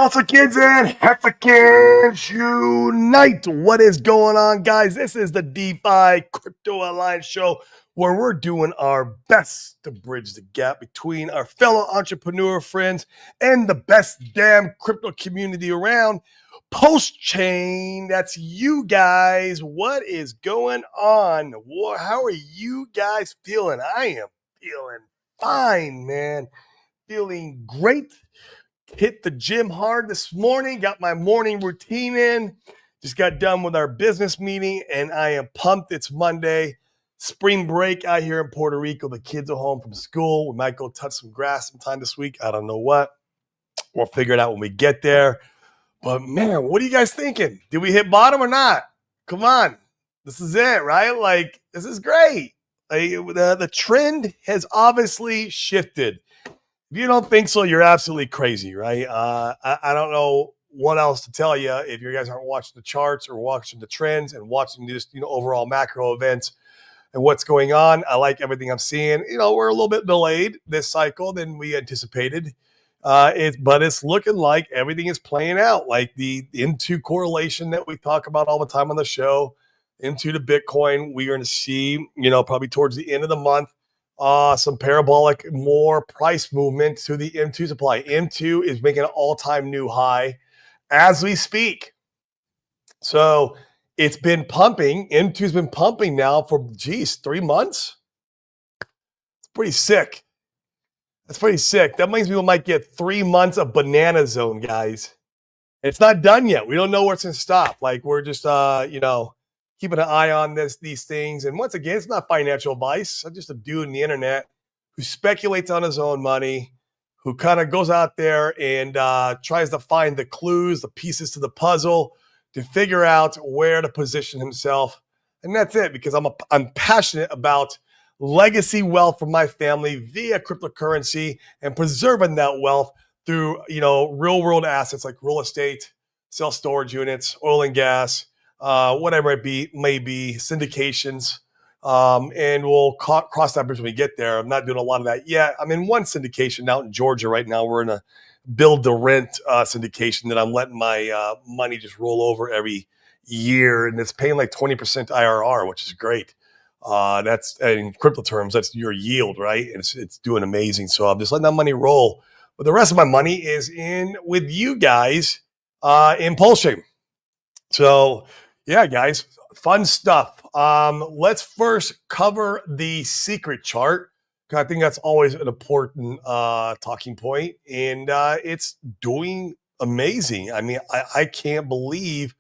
Balticans and Hexicans unite. What is going on, guys? This is the DeFi Crypto Alliance show where we're doing our best to bridge the gap between our fellow entrepreneur friends and the best damn crypto community around. Post chain, that's you guys. What is going on? How are you guys feeling? I am feeling fine, man. Feeling great. Hit the gym hard this morning, got my morning routine in, just got done with our business meeting, and I am pumped. It's Monday, spring break out here in Puerto Rico. The kids are home from school. We might go touch some grass sometime this week. I don't know what. We'll figure it out when we get there. But man, what are you guys thinking? Did we hit bottom or not? Come on. This is it, right? Like, this is great. Like, the trend has obviously shifted. If you don't think so, you're absolutely crazy, right? I don't know what else to tell you if you guys aren't watching the charts or watching the trends and watching just, overall macro events and what's going on. I like everything I'm seeing. We're a little bit delayed this cycle than we anticipated. But it's looking like everything is playing out. Like the M2 correlation that we talk about all the time on the show into the Bitcoin, we're going to see, probably towards the end of the month, some parabolic more price movement to the M2 supply. M2 is making an all-time new high as we speak. So it's been pumping. M2's been pumping now for, 3 months. It's pretty sick. That's pretty sick. That means we might get 3 months of banana zone, guys. It's not done yet. We don't know where it's going to stop. Like, we're just, keeping an eye on these things. And once again, it's not financial advice. I'm just a dude on the internet who speculates on his own money, who kind of goes out there and tries to find the clues, the pieces to the puzzle to figure out where to position himself. And that's it, because I'm passionate about legacy wealth for my family via cryptocurrency and preserving that wealth through, real world assets like real estate, self-storage units, oil and gas, whatever it may be, syndications, and we'll cross that bridge when we get there. I'm not doing a lot of that yet. I'm in one syndication out in Georgia right now. We're in a build to rent syndication that I'm letting my money just roll over every year, and it's paying like 20% IRR, which is great. That's, in crypto terms, that's your yield, right? And it's doing amazing. So I'm just letting that money roll. But the rest of my money is in with you guys in Pulsing. So yeah, guys, fun stuff. Let's first cover the secret chart, because I think that's always an important talking point, and it's doing amazing. I mean, I can't believe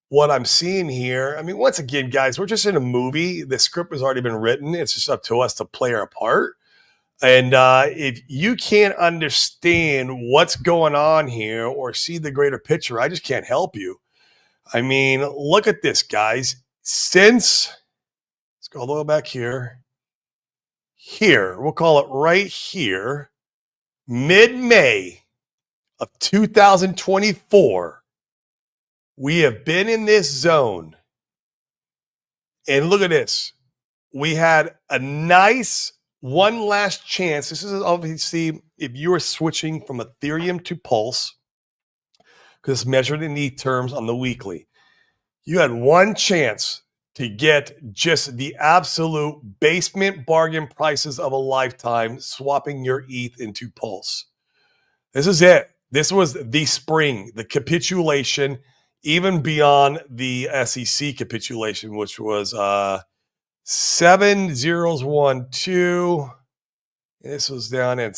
what I'm seeing here. I mean, once again, guys, we're just in a movie. The script has already been written. It's just up to us to play our part. And if you can't understand what's going on here or see the greater picture, I just can't help you. I mean, look at this, guys. Let's go all the way back here. We'll call it right here, mid-May of 2024, we have been in this zone. And look at this. We had a nice one last chance. This is obviously if you are switching from Ethereum to Pulse, because it's measured in ETH terms on the weekly. You had one chance to get just the absolute basement bargain prices of a lifetime swapping your ETH into Pulse. This is it. This was the spring, the capitulation, even beyond the SEC capitulation, which was 7012. This was down at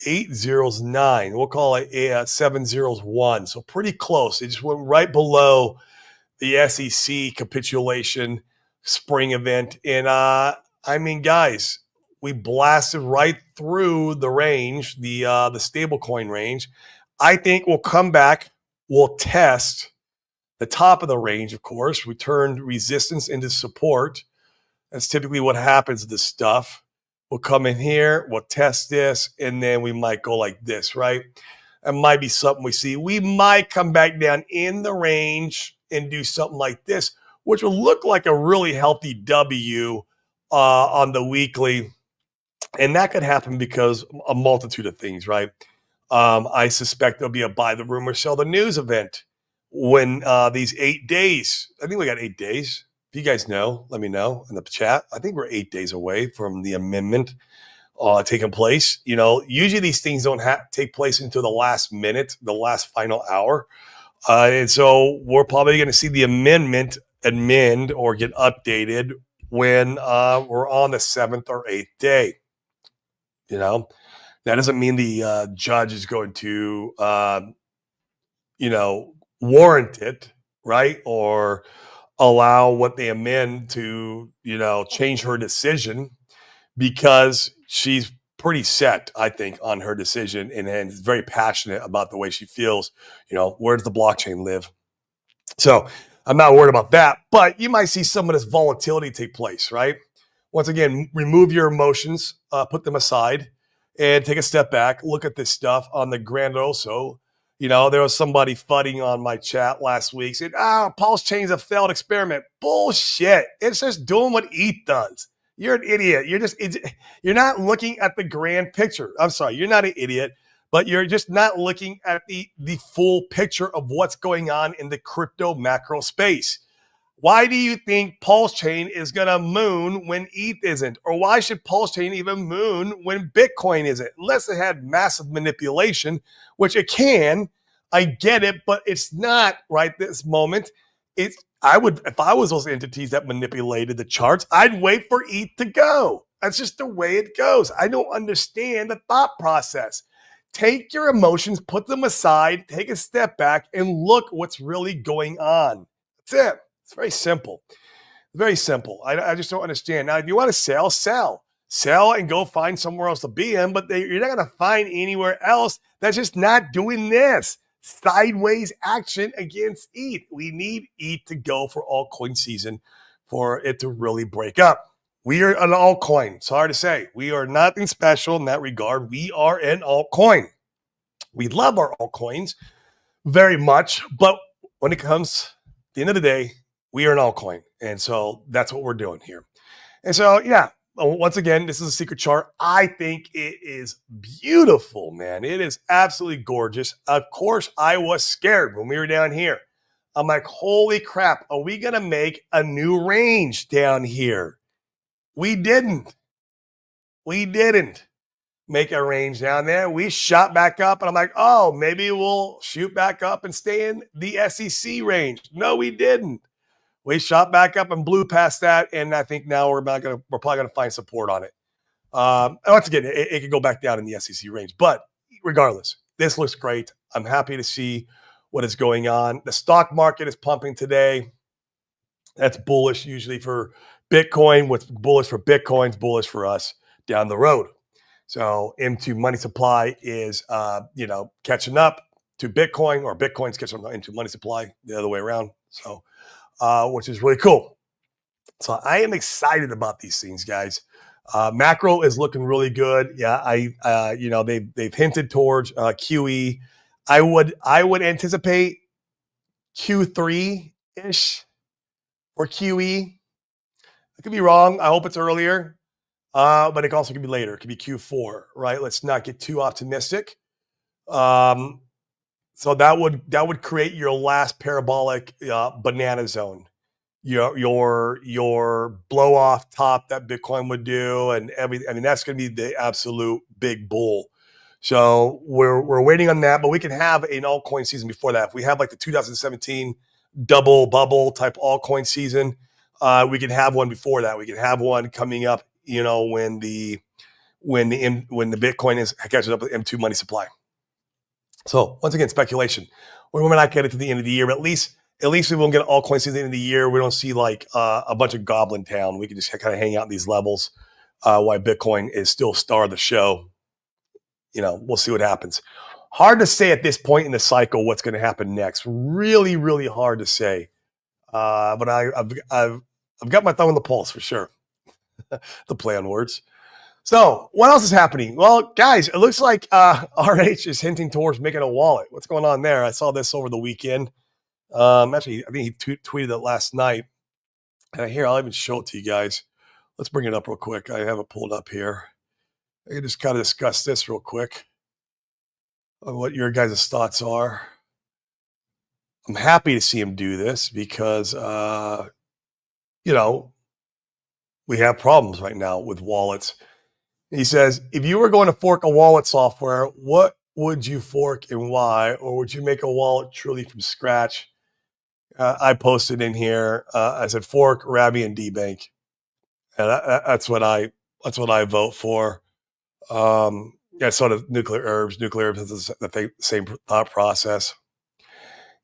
809. We'll call it 701. So pretty close. It just went right below the SEC capitulation spring event. And I mean, guys, we blasted right through the range, the stablecoin range. I think we'll come back. We'll test the top of the range, of course. We turned resistance into support. That's typically what happens to this stuff. We'll come in here, we'll test this, and then we might go like this, right? It might be something we see. We might come back down in the range and do something like this, which will look like a really healthy W on the weekly. And that could happen because a multitude of things, right? I suspect there'll be a buy the rumor, sell the news event when these 8 days. I think we got 8 days. If you guys know, let me know in the chat. I think we're 8 days away from the amendment taking place. Usually these things don't take place until the last minute, the last final hour. And so we're probably going to see the amend or get updated when we're on the 7th or 8th day. That doesn't mean the judge is going to, warrant it, right? Or allow what they amend to, change her decision, because she's pretty set, I think, on her decision and is very passionate about the way she feels. Where does the blockchain live? So I'm not worried about that, but you might see some of this volatility take place, right? Once again, remove your emotions, put them aside, and take a step back. Look at this stuff on the grand oso. There was somebody fudding on my chat last week, said, Pulse Chain's a failed experiment. Bullshit. It's just doing what ETH does. You're an idiot. You're not looking at the grand picture. I'm sorry, you're not an idiot, but you're just not looking at the full picture of what's going on in the crypto macro space. Why do you think Pulse Chain is going to moon when ETH isn't? Or why should Pulse Chain even moon when Bitcoin isn't? Unless it had massive manipulation, which it can. I get it, but it's not right this moment. If I was those entities that manipulated the charts, I'd wait for ETH to go. That's just the way it goes. I don't understand the thought process. Take your emotions, put them aside, take a step back, and look what's really going on. That's it. It's very simple. Very simple. I just don't understand. Now, if you want to sell, sell and go find somewhere else to be in, but you're not going to find anywhere else that's just not doing this sideways action against ETH. We need ETH to go for altcoin season for it to really break up. We are an altcoin. It's hard to say. We are nothing special in that regard. We are an altcoin. We love our altcoins very much, but when it comes at the end of the day, we are an altcoin. And so that's what we're doing here. And so, yeah, once again, this is a secret chart. I think it is beautiful, man. It is absolutely gorgeous. Of course, I was scared when we were down here. I'm like, holy crap, are we going to make a new range down here? We didn't. We didn't make a range down there. We shot back up, and I'm like, oh, maybe we'll shoot back up and stay in the SEC range. No, we didn't. We shot back up and blew past that, and I think now we're probably going to find support on it. Once again, it could go back down in the SEC range, but regardless, this looks great. I'm happy to see what is going on. The stock market is pumping today. That's bullish usually for Bitcoin. What's bullish for Bitcoin is bullish for us down the road. So M2 money supply is, catching up to Bitcoin, or Bitcoin's catching up into money supply the other way around. So, which is really cool. So I am excited about these things, guys. Macro is looking really good. Yeah, they've hinted towards QE. I would anticipate Q3 ish for QE. I could be wrong. I hope it's earlier. But it also could be later. It could be Q4, right? Let's not get too optimistic. So that would create your last parabolic banana zone. Your blow off top that Bitcoin would do, and everything. I mean, that's going to be the absolute big bull. So we're waiting on that, but we can have an altcoin season before that. If we have like the 2017 double bubble type altcoin season, we can have one before that. We can have one coming up, when the Bitcoin catches up with M2 money supply. So once again, speculation. We might not get it to the end of the year, but at least we won't get an altcoin season at the end of the year. We don't see like a bunch of Goblin Town. We can just kind of hang out in these levels while Bitcoin is still star of the show. We'll see what happens. Hard to say at this point in the cycle what's going to happen next. Really, really hard to say. But I've got my thumb on the pulse for sure. The play on words. So what else is happening? Well, guys, it looks like RH is hinting towards making a wallet. What's going on there? I saw this over the weekend. Actually, I think he tweeted it last night. And here, I'll even show it to you guys. Let's bring it up real quick. I have it pulled up here. I can just kind of discuss this real quick. on what your guys' thoughts are. I'm happy to see him do this because, you know, we have problems right now with wallets. He says, if you were going to fork a wallet software, what would you fork and why? Or would you make a wallet truly from scratch? I posted in here. I said fork, Rabby, and DBank, and that's what I vote for. Yeah, sort of nuclear herbs. Nuclear herbs has the same thought process.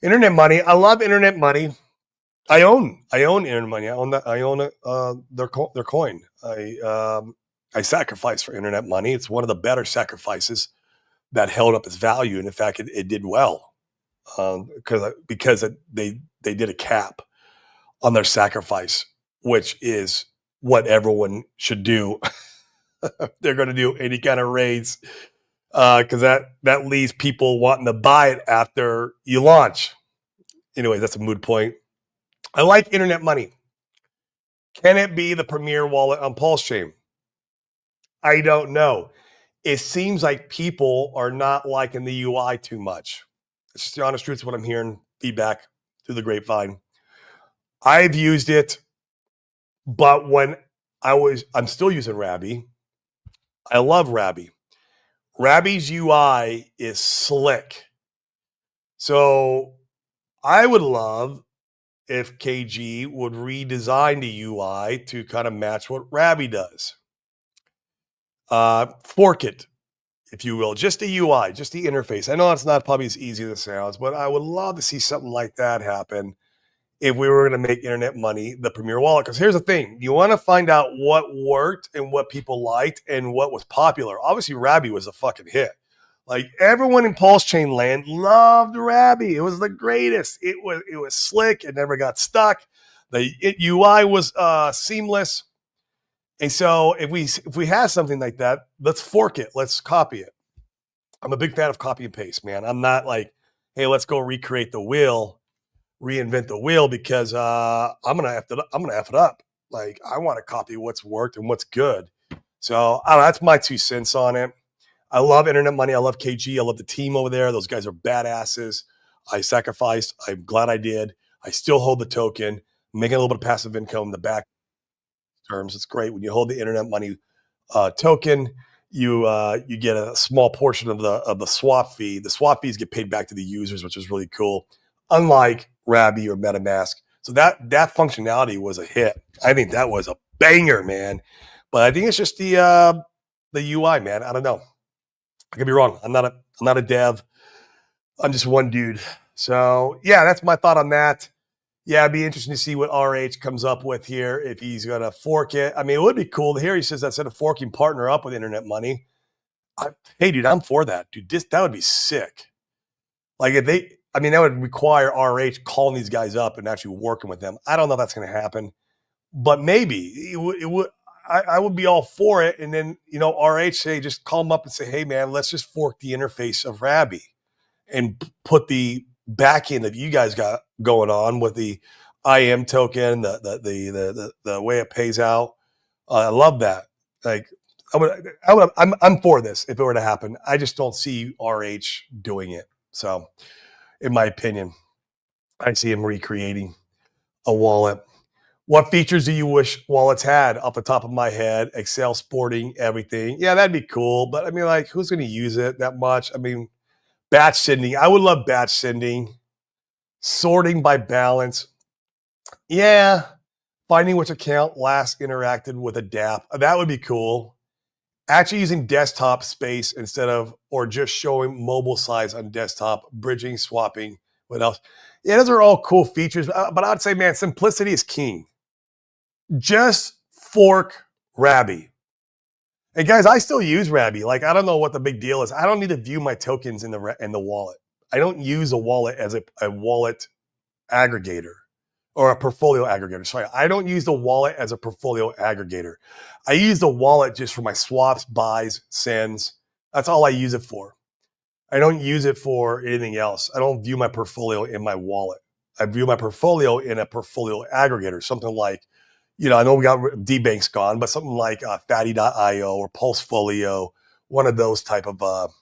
Internet money. I love internet money. I own internet money. I own it. Their coin. I sacrifice for internet money. It's one of the better sacrifices that held up its value, and in fact, it did well because they did a cap on their sacrifice, which is what everyone should do. They're going to do any kind of raids because that leaves people wanting to buy it after you launch. Anyway, that's a moot point. I like internet money. Can it be the premier wallet on Pulse Chain? I don't know. It seems like people are not liking the UI too much. It's just the honest truth. What I'm hearing feedback through the grapevine. I've used it, but I'm still using Rabby. I love Rabby. Rabby's UI is slick. So I would love if KG would redesign the UI to kind of match what Rabby does. Fork it, if you will, just the UI, just the interface. I know it's not probably as easy as it sounds, but I would love to see something like that happen if we were going to make internet money the premier wallet. Because here's the thing, you want to find out what worked and what people liked and what was popular. Obviously, Rabby was a fucking hit. Like everyone in Pulse Chain land loved Rabby. It was the greatest. It was slick. It never got stuck. The UI was seamless. And so if we have something like that, let's fork it. Let's copy it. I'm a big fan of copy and paste, man. I'm not like, hey, let's go recreate the wheel, reinvent the wheel because I'm gonna F it up. Like I want to copy what's worked and what's good. So I don't know, that's my 2 cents on it. I love internet money. I love KG. I love the team over there. Those guys are badasses. I sacrificed. I'm glad I did. I still hold the token, making a little bit of passive income in the back terms. It's great when you hold the internet money token. You get a small portion of the swap fee. The swap fees get paid back to the users, which is really cool. Unlike Rabby or MetaMask, so that functionality was a hit. I think that was a banger, man. But I think it's just the UI, man. I don't know. I could be wrong. I'm not a dev. I'm just one dude. So yeah, that's my thought on that. Yeah, it'd be interesting to see what RH comes up with here if he's going to fork it. I mean, it would be cool to hear. He says that instead of forking, partner up with internet money. Hey, dude, I'm for that, dude. That would be sick. Like if that would require RH calling these guys up and actually working with them. I don't know if that's going to happen, but maybe it would. I would be all for it. And then, RH say, just call them up and say, hey, man, let's just fork the interface of Rabby and put the back end that you guys got going on with the IM token, the way it pays out. I love that. Like I'm for this if it were to happen. I just don't see RH doing it. So in my opinion, I see him recreating a wallet. What features do you wish wallets had? Off the top of my head, Excel sporting everything. Yeah, that'd be cool. But I mean, like, who's going to use it that much? I mean, batch sending. I would love batch sending. Sorting by balance. Yeah. Finding which account last interacted with a DApp. That would be cool. Actually using desktop space or just showing mobile size on desktop, bridging, swapping. What else? Yeah, those are all cool features. But I'd say, man, simplicity is king. Just fork Rabby. And guys, I still use Rabby. Like, I don't know what the big deal is. I don't need to view my tokens in the wallet. I don't use a wallet as a wallet aggregator or a portfolio aggregator. Sorry, I don't use the wallet as a portfolio aggregator. I use the wallet just for my swaps, buys, sends. That's all I use it for. I don't use it for anything else. I don't view my portfolio in my wallet. I view my portfolio in a portfolio aggregator, something like, I know we got DBank's gone, but something like Fatty.io or Pulsefolio, one of those type of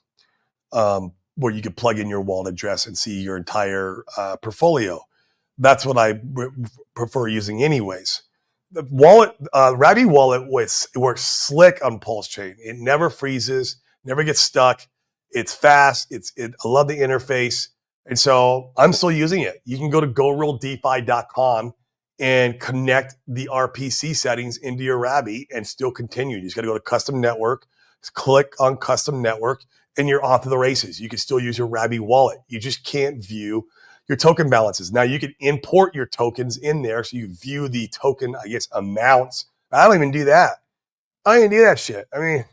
where you could plug in your wallet address and see your entire portfolio. That's what I prefer using anyways. The wallet, Rabby wallet, it works slick on Pulse Chain. It never freezes, never gets stuck. It's fast. I love the interface. And so I'm still using it. You can go to GoRealDeFi.com and connect the RPC settings into your Rabby and still continue. You just got to go to custom network, click on custom network, and you're off to the races. You can still use your Rabby wallet. You just can't view your token balances. Now you can import your tokens in there so you view the token, I guess, amounts. I don't even do that. I don't even do that shit. I mean,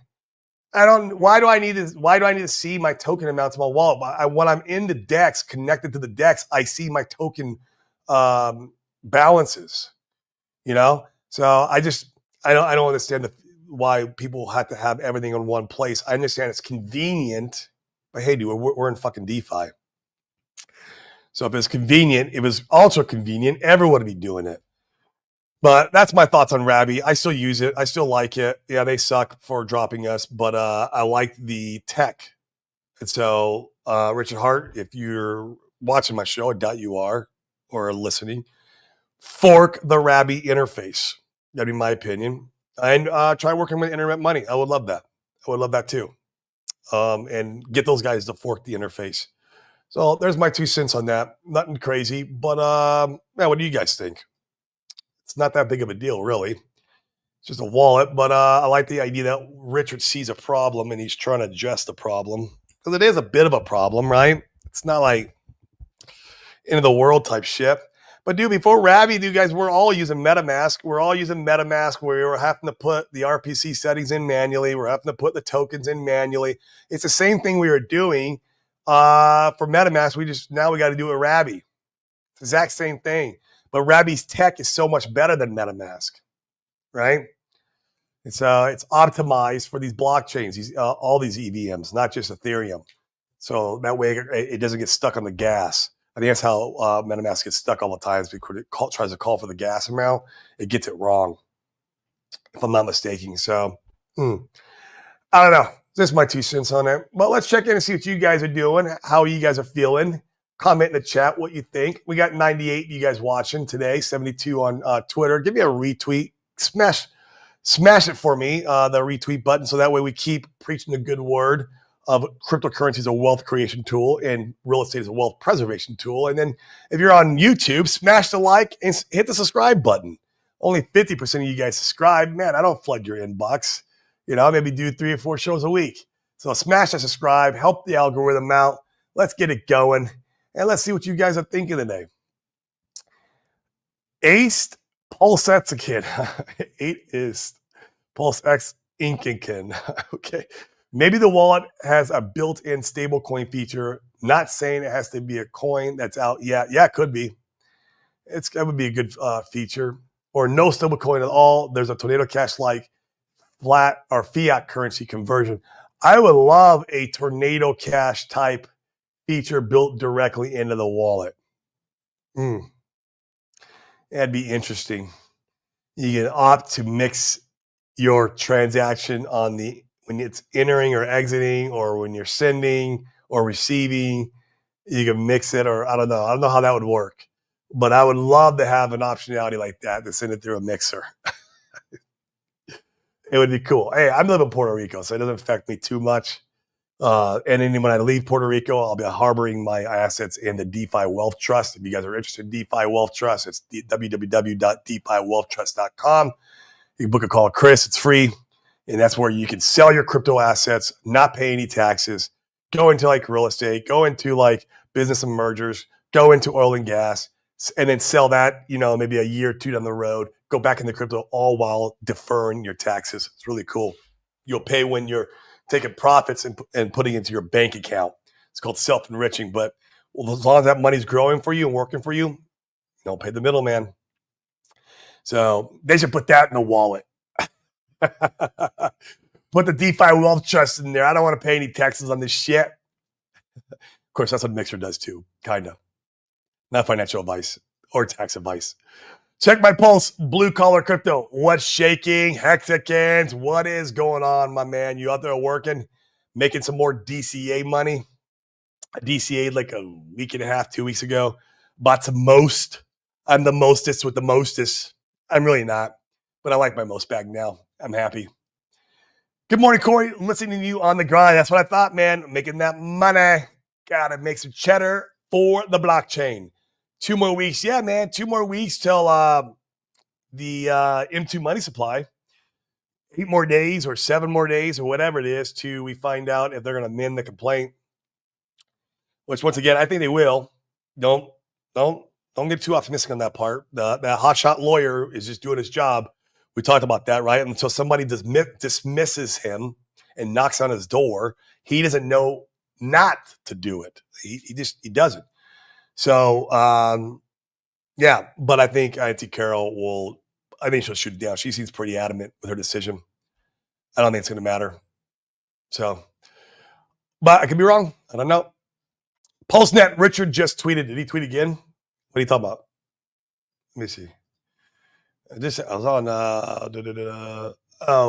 why do I need to see my token amounts in my wallet? When I'm in the DEX, connected to the DEX, I see my token balances, So I don't understand why people have to have everything in one place. I understand it's convenient, but hey, dude, we're in fucking DeFi. So if it's convenient, it was also convenient, everyone would be doing it. But that's my thoughts on Rabby. I still use it. I still like it. Yeah, they suck for dropping us, but I like the tech. And so, Richard Hart, if you're watching my show, .ur, or listening, fork the Rabby interface. That'd be my opinion. And try working with Internet Money. I would love that. I would love that too. And get those guys to fork the interface. So there's my 2 cents on that. Nothing crazy, but man, what do you guys think? It's not that big of a deal, really. It's just a wallet, but I like the idea that Richard sees a problem and he's trying to address the problem. Because it is a bit of a problem, right? It's not like end of the world type shit. But dude, before Rabby, dude, guys, we're all using MetaMask. We're all using MetaMask where we're having to put the RPC settings in manually. We're having to put the tokens in manually. It's the same thing we were doing for MetaMask. Now we got to do it with Rabby. It's the exact same thing. But Rabby's tech is so much better than MetaMask, right? It's optimized for these blockchains, all these EVMs, not just Ethereum. So that way it doesn't get stuck on the gas. I think that's how MetaMask gets stuck all the time. Because it tries to call for the gas amount, it gets it wrong, if I'm not mistaken. So I don't know. This is my 2 cents on it. But let's check in and see what you guys are doing, how you guys are feeling. Comment in the chat what you think. We got 98 you guys watching today, 72 on Twitter. Give me a retweet. Smash it for me, the retweet button, so that way we keep preaching the good word of cryptocurrency as a wealth creation tool and real estate as a wealth preservation tool. And then if you're on YouTube, smash the like and hit the subscribe button. Only 50% of you guys subscribe. Man, I don't flood your inbox. I maybe do 3 or 4 shows a week. So smash that subscribe, help the algorithm out. Let's get it going. And let's see what you guys are thinking today. Aced Pulsetzikin. 8 is Pulse X Inkinkin. Okay. Maybe the wallet has a built-in stablecoin feature. Not saying it has to be a coin that's out yet. Yeah, it could be. That would be a good feature. Or no stablecoin at all. There's a Tornado Cash-like flat or fiat currency conversion. I would love a Tornado Cash type feature built directly into the wallet. That'd be interesting. You can opt to mix your transaction when it's entering or exiting, or when you're sending or receiving. You can mix it, or I don't know how that would work, but I would love to have an optionality like that to send it through a mixer. It would be cool. Hey, I'm living in Puerto Rico, so it doesn't affect me too much. And then when I leave Puerto Rico, I'll be harboring my assets in the DeFi Wealth Trust. If you guys are interested in DeFi Wealth Trust, it's www.defiwealthtrust.com. You can book a call with Chris. It's free. And that's where you can sell your crypto assets, not pay any taxes, go into like real estate, go into like business and mergers, go into oil and gas, and then sell that, maybe a year or 2 down the road, go back into crypto, all while deferring your taxes. It's really cool. You'll pay when you're taking profits and putting it into your bank account. It's called self-enriching. But as long as that money's growing for you and working for you, don't pay the middleman. So they should put that in the wallet. Put the DeFi Wealth Trust in there. I don't want to pay any taxes on this shit. Of course, that's what Mixer does too, kind of. Not financial advice or tax advice. Check my pulse, Blue Collar Crypto. What's shaking? Hexagons. What is going on, my man? You out there working, making some more DCA money? I DCA'd like a week and a half, 2 weeks ago. Bought some Most. I'm the mostest with the mostest. I'm really not, but I like my Most bag now. I'm happy. Good morning, Corey. Listening to you on the grind. That's what I thought, man. Making that money. Gotta make some cheddar for the blockchain. 2 more weeks. Yeah, man. 2 more weeks till the M2 money supply. 8 more days or 7 more days or whatever it is till we find out if they're going to amend the complaint. Which, once again, I think they will. Don't get too optimistic on that part. The hotshot lawyer is just doing his job. We talked about that, right? Until somebody dismisses him and knocks on his door, he doesn't know not to do it. He doesn't. So yeah, but I think Carol will. I think she'll shoot it down. She seems pretty adamant with her decision. I don't think it's going to matter. So, but I could be wrong. I don't know. PulseNet Richard just tweeted. Did he tweet again? What are you talking about? Let me see. I was on.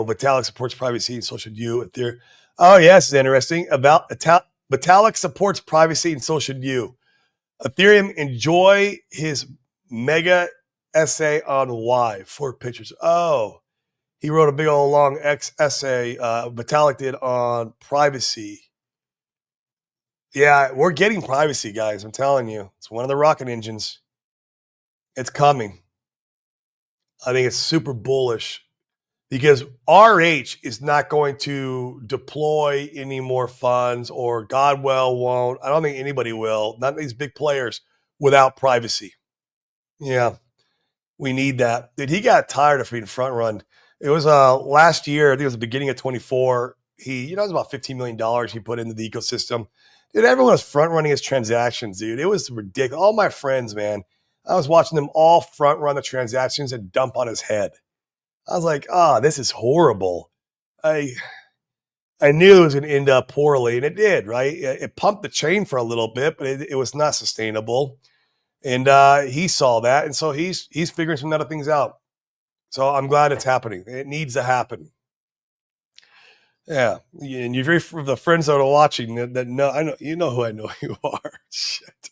Vitalik supports privacy and social view. Ethereum. Oh, yeah, this is interesting. About Vitalik supports privacy and social view. Ethereum enjoy his mega essay on why. 4 pictures. Oh, he wrote a big old long essay. Vitalik did on privacy. Yeah, we're getting privacy, guys. I'm telling you, it's one of the rocket engines. It's coming. I think it's super bullish because RH is not going to deploy any more funds, or Godwell won't. I don't think anybody will, not these big players, without privacy. Yeah, we need that. Dude, he got tired of being front run. It was last year, I think it was the beginning of 24. It was about $15 million he put into the ecosystem. Dude, everyone was front running his transactions, dude. It was ridiculous. All my friends, man, I was watching them all front run the transactions and dump on his head. I was like, this is horrible. I knew it was going to end up poorly, and it did, right? It pumped the chain for a little bit, but it was not sustainable. And he saw that, and so he's figuring some other things out. So I'm glad it's happening. It needs to happen. Yeah, and you're for the friends that are watching that know, I know who I know you are. Shit.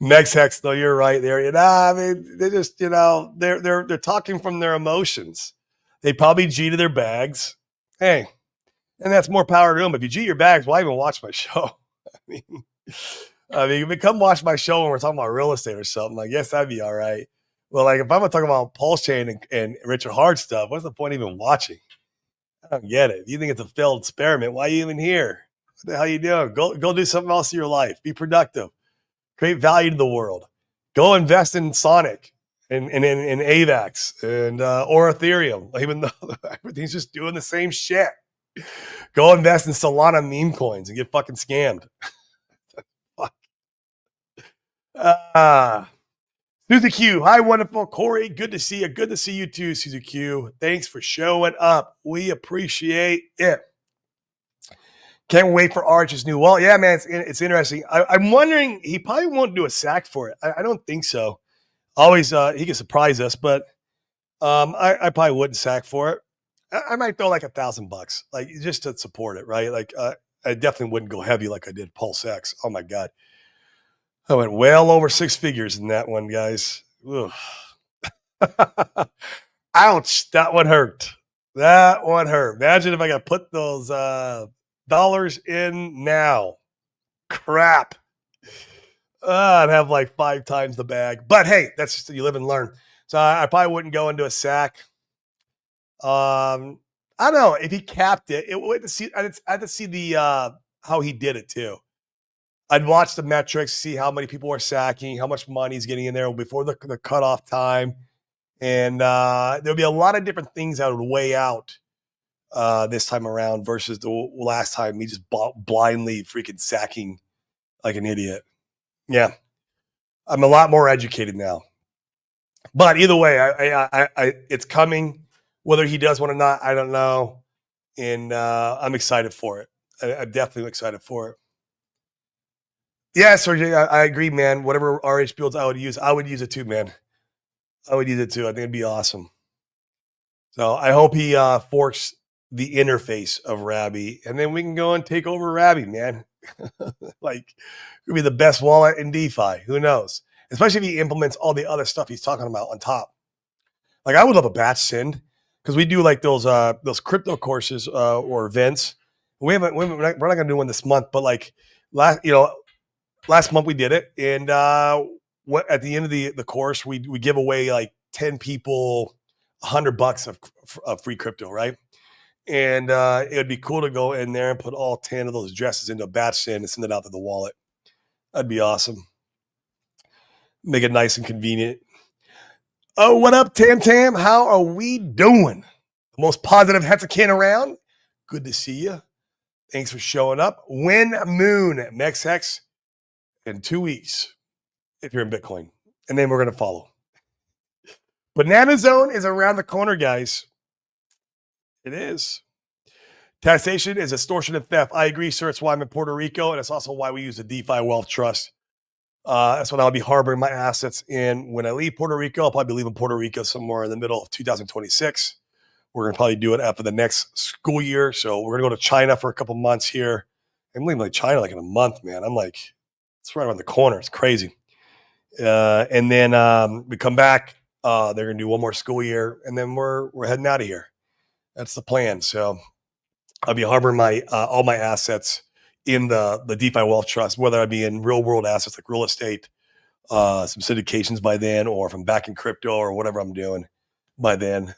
Next Hex, though, you're right there. I mean, they just, they're talking from their emotions. They probably G to their bags. Hey, and that's more power to them. If you G your bags, why even watch my show? I mean, come watch my show when we're talking about real estate or something. I guess that'd be all right. Well, like if I'm gonna talk about Pulse Chain and Richard Hart stuff, what's the point even watching? I don't get it. If you think it's a failed experiment, why are you even here? What the hell are you doing? Go do something else in your life. Be productive. Create value to the world. Go invest in Sonic and in AVAX and or Ethereum, even though everything's just doing the same shit. Go invest in Solana meme coins and get fucking scammed. Fuck. Suzy Q. Hi, wonderful Corey. Good to see you. Good to see you too, Suzy Q. Thanks for showing up. We appreciate it. Can't wait for Arch's new wall. Yeah, man, it's interesting. I'm wondering, he probably won't do a sack for it. I don't think so. Always, he can surprise us, but I probably wouldn't sack for it. I might throw like $1,000, like just to support it, right? Like I definitely wouldn't go heavy like I did Pulse X. Oh my god, I went well over 6 figures in that one, guys. Ouch, that one hurt. That one hurt. Imagine if I got to put those dollars in now. Crap. I'd have like 5 times the bag. But hey, that's just, you live and learn. So I probably wouldn't go into a sack. I don't know if he capped it. I'd have to see the how he did it too. I'd watch the metrics, see how many people are sacking, how much money he's getting in there before the cutoff time, and there'll be a lot of different things that would weigh out this time around versus the last time he just blindly freaking sacking like an idiot. Yeah, I'm a lot more educated now. But either way, I it's coming. Whether he does one or not, I don't know. And I'm excited for it. I'm definitely excited for it. Yeah, Sergey, I agree, man. Whatever RH builds I would use it too, man. I would use it too. I think it'd be awesome. So I hope he forks the interface of Rabby, and then we can go and take over Rabby, man. Like, could be the best wallet in DeFi. Who knows? Especially if he implements all the other stuff he's talking about on top. Like, I would love a batch send because we do like those crypto courses or events. We're not gonna do one this month, but like last month we did it, and at the end of the course we give away like 10 people $100 of free crypto, right? And it would be cool to go in there and put all 10 of those addresses into a batch send and send it out to the wallet. That'd be awesome. Make it nice and convenient. Oh, what up, Tam Tam? How are we doing? The most positive Hexican around. Good to see you. Thanks for showing up. Win Moon, MexHex in 2 weeks if you're in Bitcoin. And then we're going to follow. Banana Zone is around the corner, guys. It is. Taxation is extortion and theft. I agree, sir. It's why I'm in Puerto Rico, and it's also why we use the DeFi Wealth Trust. That's what I'll be harboring my assets in when I leave Puerto Rico. I'll probably be leaving Puerto Rico somewhere in the middle of 2026. We're going to probably do it after the next school year. So we're going to go to China for a couple months here. I'm leaving like China like in a month, man. I'm like, it's right around the corner. It's crazy. And then we come back. They're going to do one more school year, and then we're heading out of here. That's the plan. So I'll be harboring my all my assets in the DeFi Wealth Trust, whether I be in real world assets like real estate, some syndications by then, or if I'm back in crypto or whatever I'm doing by then.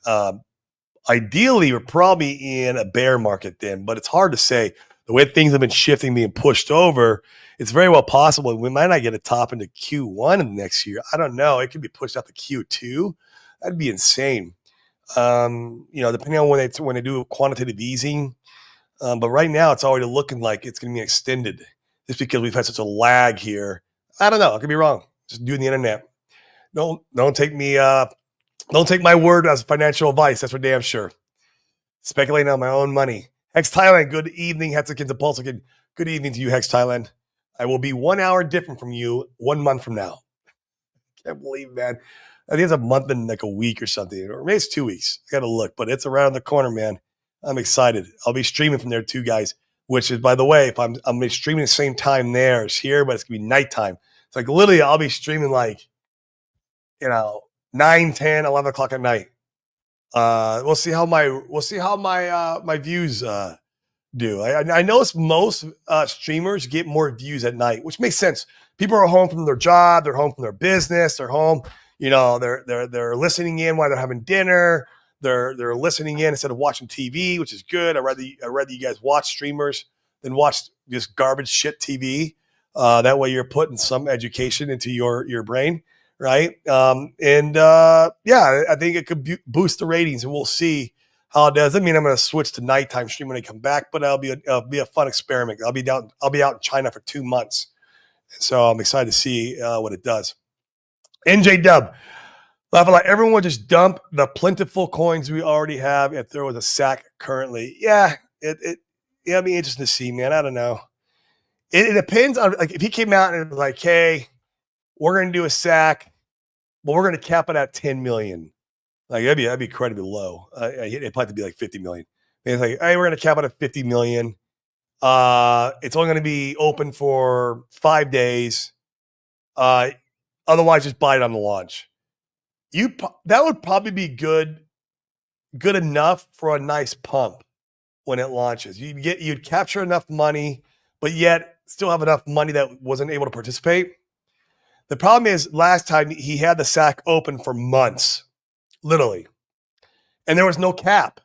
Ideally, we're probably in a bear market then, but it's hard to say. The way things have been shifting, being pushed over, it's very well possible we might not get a top into Q1 of next year. I don't know. It could be pushed out to Q2. That'd be insane. Depending on when they do quantitative easing. But right now, it's already looking like it's going to be extended just because we've had such a lag here. I don't know. I could be wrong. Just doing the internet. Don't take me. Don't take my word as financial advice. That's for damn sure. Speculating on my own money. Hex Thailand. Good evening, Hexicans and Pulsicans. Good evening to you, Hex Thailand. I will be 1 hour different from you 1 month from now. Can't believe, man. I think it's a month and like a week or something, or maybe it's 2 weeks. I got to look, but it's around the corner, man. I'm excited. I'll be streaming from there too, guys. Which is, by the way, if I'm streaming the same time there as here, but it's gonna be nighttime. It's like literally, I'll be streaming like 9, 10, 11 o'clock at night. We'll see how my views do. I notice most streamers get more views at night, which makes sense. People are home from their job, they're home from their business, they're home. They're listening in while they're having dinner. They're listening in instead of watching TV, which is good. I'd rather you guys watch streamers than watch just garbage shit TV. That way you're putting some education into your brain, right? I think it could boost the ratings, and we'll see how it does. I mean, I'm going to switch to nighttime stream when I come back, but it'll be a fun experiment. I'll be out in China for 2 months, so I'm excited to see what it does. NJ Dub. Laughing like everyone would just dump the plentiful coins we already have if there was a SAC currently. Yeah, it'd be interesting to see, man. I don't know. It depends on, like, if he came out and was like, hey, we're going to do a SAC, but we're going to cap it at 10 million. Like, that'd be incredibly low. It'd probably be like 50 million. And it's like, hey, we're going to cap it at 50 million. It's only going to be open for 5 days. Otherwise, just buy it on the launch. That would probably be good enough for a nice pump when it launches. You'd capture enough money, but yet still have enough money that wasn't able to participate. The problem is last time he had the SAC open for months, literally, and there was no cap.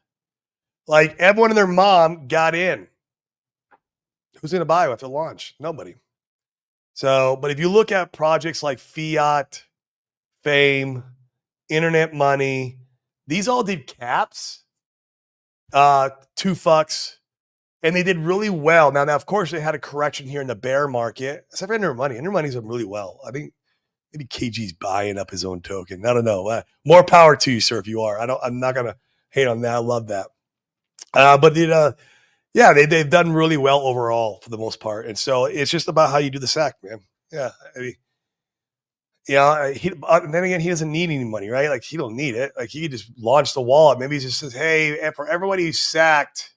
Like, everyone and their mom got in. Who's going to buy after launch? Nobody. So, but if you look at projects like Fiat, Fame, Internet Money, these all did caps, 2 fucks, and they did really well. Now, of course, they had a correction here in the bear market. Except for Internet Money. Internet Money's done really well. I think maybe KG's buying up his own token. I don't know. More power to you, sir, if you are. I'm not gonna hate on that. I love that. They've done really well overall for the most part, and so it's just about how you do the SAC, man. Yeah, I mean. Then again, he doesn't need any money, right? Like, he don't need it. Like, he could just launch the wallet. Maybe he just says, hey, for everybody who's sacked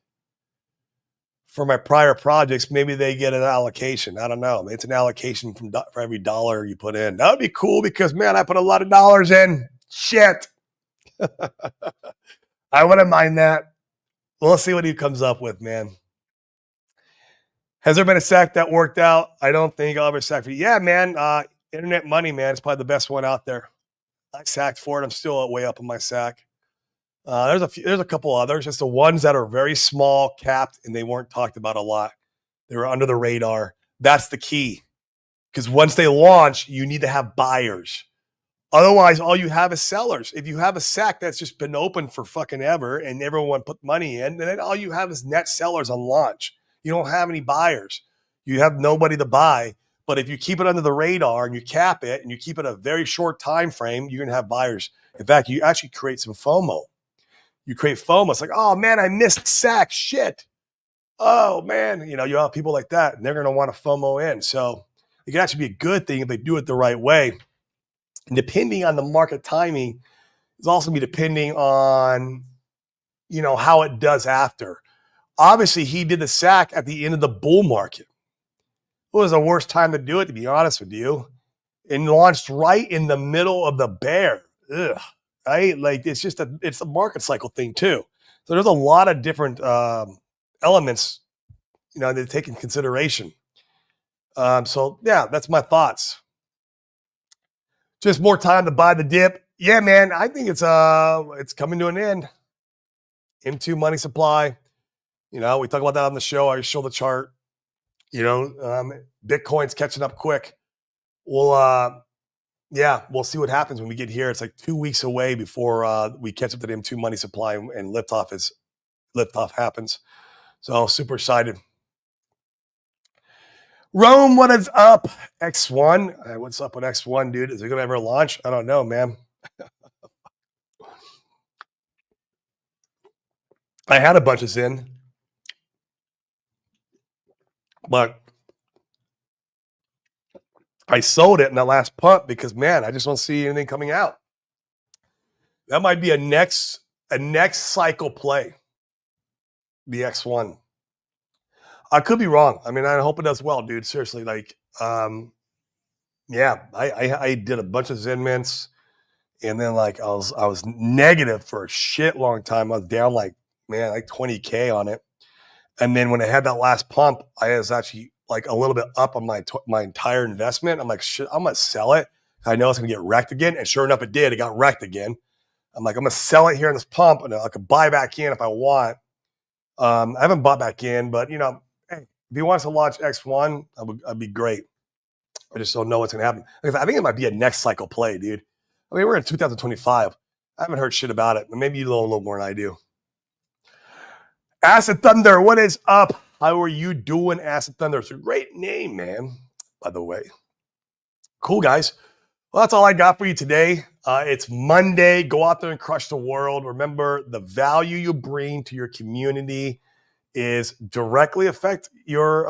for my prior projects, maybe they get an allocation. I don't know. It's an allocation for every dollar you put in. That would be cool because, man, I put a lot of dollars in. Shit. I wouldn't mind that. We'll see what he comes up with, man. Has there been a sack that worked out? I don't think I'll ever sack for you. Yeah, man. Internet money, man. It's probably the best one out there. I sacked for it. I'm still way up in my sack. There's a couple others, just the ones that are very small, capped, and they weren't talked about a lot. They were under the radar. That's the key. Because once they launch, you need to have buyers. Otherwise, all you have is sellers. If you have a sack that's just been open for fucking ever and everyone put money in, then all you have is net sellers on launch. You don't have any buyers. You have nobody to buy. But if you keep it under the radar and you cap it and you keep it a very short time frame, you're going to have buyers. In fact, you actually create some FOMO. You create FOMO. It's like, oh, man, I missed sack. Shit. Oh, man. You have people like that, and they're going to want to FOMO in. So it can actually be a good thing if they do it the right way. And depending on the market timing, it's also be depending on, how it does after. Obviously, he did the sack at the end of the bull market. It was the worst time to do it, to be honest with you. And launched right in the middle of the bear. Ugh, right? Like, it's a market cycle thing, too. So there's a lot of different elements, that take in consideration. So, yeah, that's my thoughts. Just more time to buy the dip. Yeah, man, I think it's coming to an end. M2 money supply. We talk about that on the show. I show the chart. Bitcoin's catching up quick. We'll see what happens when we get here. It's like 2 weeks away before we catch up to the M2 money supply and liftoff happens. So super excited. Rome, what is up? X1. What's up with X1, dude? Is it going to ever launch? I don't know, man. I had a bunch of Zen, but I sold it in that last pump because, man, I just don't see anything coming out. That might be a next cycle play, the X1. I could be wrong. I mean, I hope it does well, dude. Seriously, like, I did a bunch of Zen mints, and then like I was negative for a shit long time. I was down like 20K on it, and then when I had that last pump, I was actually like a little bit up on my entire investment. I'm like, shit, I'm gonna sell it. I know it's gonna get wrecked again, and sure enough, it did. It got wrecked again. I'm like, I'm gonna sell it here in this pump, and I could buy back in if I want. I haven't bought back in, but if he wants to launch X1, I'd be great. I just don't know what's going to happen. I think it might be a next cycle play, dude. I mean, we're in 2025. I haven't heard shit about it. Maybe you know a little more than I do. Acid Thunder, what is up? How are you doing, Acid Thunder? It's a great name, man, by the way. Cool, guys. Well, that's all I got for you today. It's Monday. Go out there and crush the world. Remember, the value you bring to your community directly affects your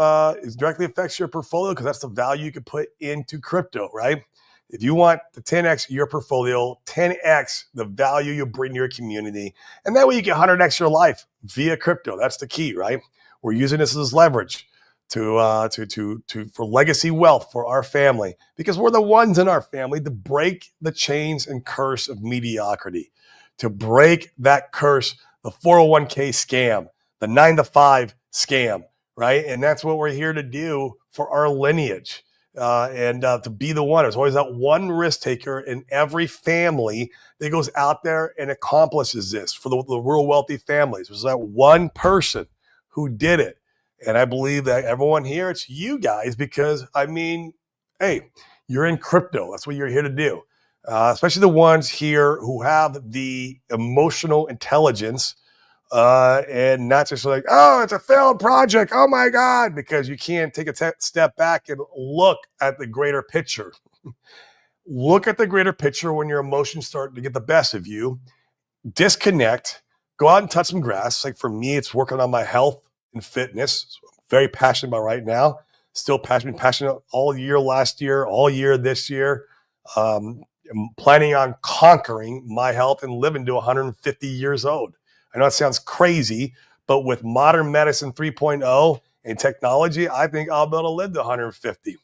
portfolio, because that's the value you can put into crypto, right? If you want to 10x your portfolio, 10x the value you bring to your community, and that way you get 100x your life via crypto. That's the key, right? We're using this as leverage for legacy wealth for our family, because we're the ones in our family to break the chains and curse of mediocrity, to break that curse, the 401k scam, the 9-to-5 scam, right? And that's what we're here to do for our lineage, and to be the one. There's always that one risk taker in every family that goes out there and accomplishes this for the real wealthy families. There's that one person who did it. And I believe that everyone here, it's you guys, because, I mean, hey, you're in crypto. That's what you're here to do. Especially the ones here who have the emotional intelligence, and not just like, oh, it's a failed project. Oh my God, because you can't take a step back and look at the greater picture. Look at the greater picture when your emotions start to get the best of you. Disconnect, go out and touch some grass. Like for me, it's working on my health and fitness. Very passionate about right now. Still passionate all year last year, all year this year. I'm planning on conquering my health and living to 150 years old. I know it sounds crazy, But with modern medicine 3.0 and technology, I think I'll be able to live to 150.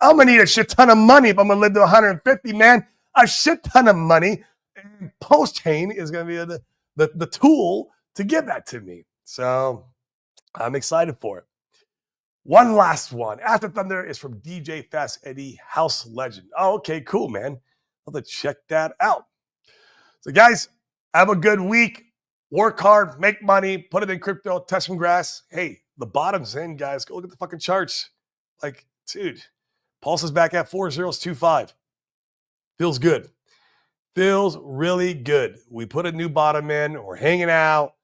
I'm going to need a shit ton of money if I'm going to live to 150, man. A shit ton of money. And Pulse Chain is going to be the tool to give that to me. So I'm excited for it. One last one. After Thunder is from DJ Fast Eddie, House Legend. Oh, okay, cool, man. I'll have to check that out. So, guys, have a good week. Work hard, make money, put it in crypto, touch some grass. Hey, the bottom's in, guys. Go look at the fucking charts. Like, dude, Pulse is back at 4025. Feels good. Feels really good. We put a new bottom in. We're hanging out.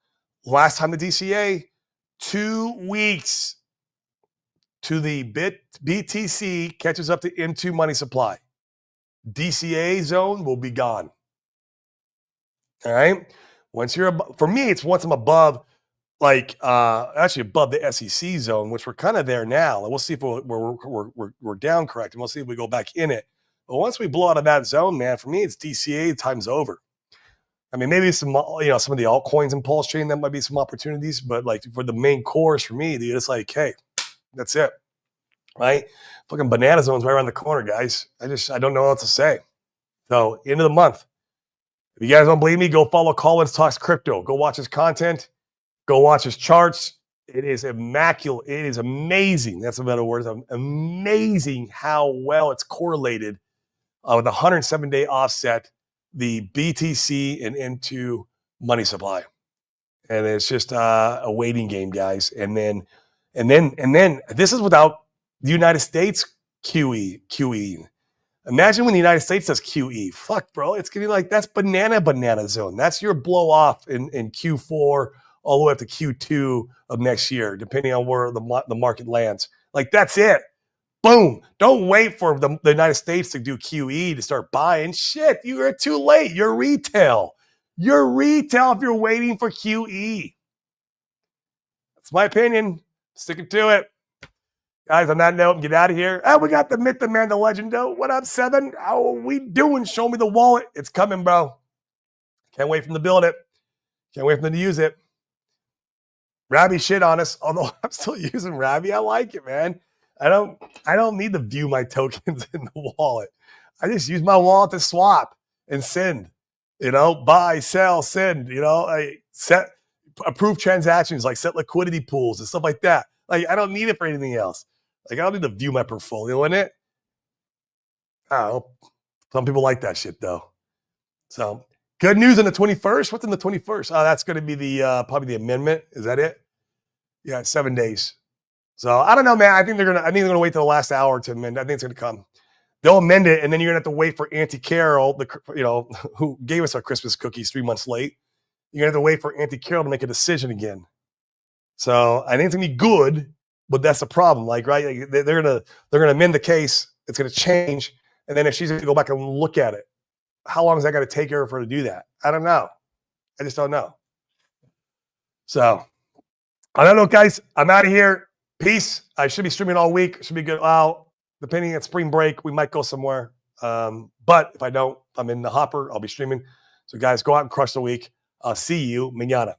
Last time the DCA, 2 weeks to the BTC catches up to M2 money supply. DCA zone will be gone. All right. Once you're for me, it's once I'm above, like actually above the SEC zone, which we're kind of there now. And we'll see if we're down correct, and we'll see if we go back in it. But once we blow out of that zone, man, for me, it's DCA time's over. I mean, maybe some of the altcoins and Pulse Chain, that might be some opportunities, but like for the main course for me, dude, it's like, hey, that's it, right? Fucking banana zone's right around the corner, guys. I don't know what to say. So end of the month. If you guys don't believe me, go follow Collins Talks Crypto. Go watch his content. Go watch his charts. It is immaculate. It is amazing. That's a better word. It's amazing how well it's correlated with the 107-day offset, the BTC and M2 money supply. And it's just a waiting game, guys. And then this is without the United States QEing. Imagine when the United States does QE. Fuck, bro. It's going to be like, that's banana zone. That's your blow off in Q4 all the way up to Q2 of next year, depending on where the market lands. Like, that's it. Boom. Don't wait for the United States to do QE to start buying. Shit, you're too late. You're retail. You're retail if you're waiting for QE. That's my opinion. Sticking to it. Guys, on that note, get out of here. Oh, we got the myth, the man, the legend, though. What up, Seven? How are we doing? Show me the wallet. It's coming, bro. Can't wait for them to build it. Can't wait for them to use it. Rabby shit on us, although I'm still using Rabby. I like it, man. I don't need to view my tokens in the wallet. I just use my wallet to swap and send. Buy, sell, send. I set approve transactions, like set liquidity pools and stuff like that. Like, I don't need it for anything else. Like, I don't need to view my portfolio in it. I don't know. Some people like that shit, though. So, good news on the 21st. What's in the 21st? Oh, that's going to be the probably the amendment. Is that it? Yeah, 7 days. So, I don't know, man. I think they're gonna wait till the last hour to amend. I think it's gonna come. They'll amend it, and then you're gonna have to wait for Auntie Carol, who gave us our Christmas cookies 3 months late. You're gonna have to wait for Auntie Carol to make a decision again. So I think it's gonna be good, but that's the problem. Like, right? They're gonna amend the case. It's gonna change, and then if she's gonna go back and look at it, how long is that gonna take her for her to do that? I don't know. I just don't know. So I don't know, guys. I'm out of here. Peace. I should be streaming all week. It should be good. Well, depending on spring break, we might go somewhere. But if I don't, I'm in the hopper. I'll be streaming. So, guys, go out and crush the week. I'll see you mañana.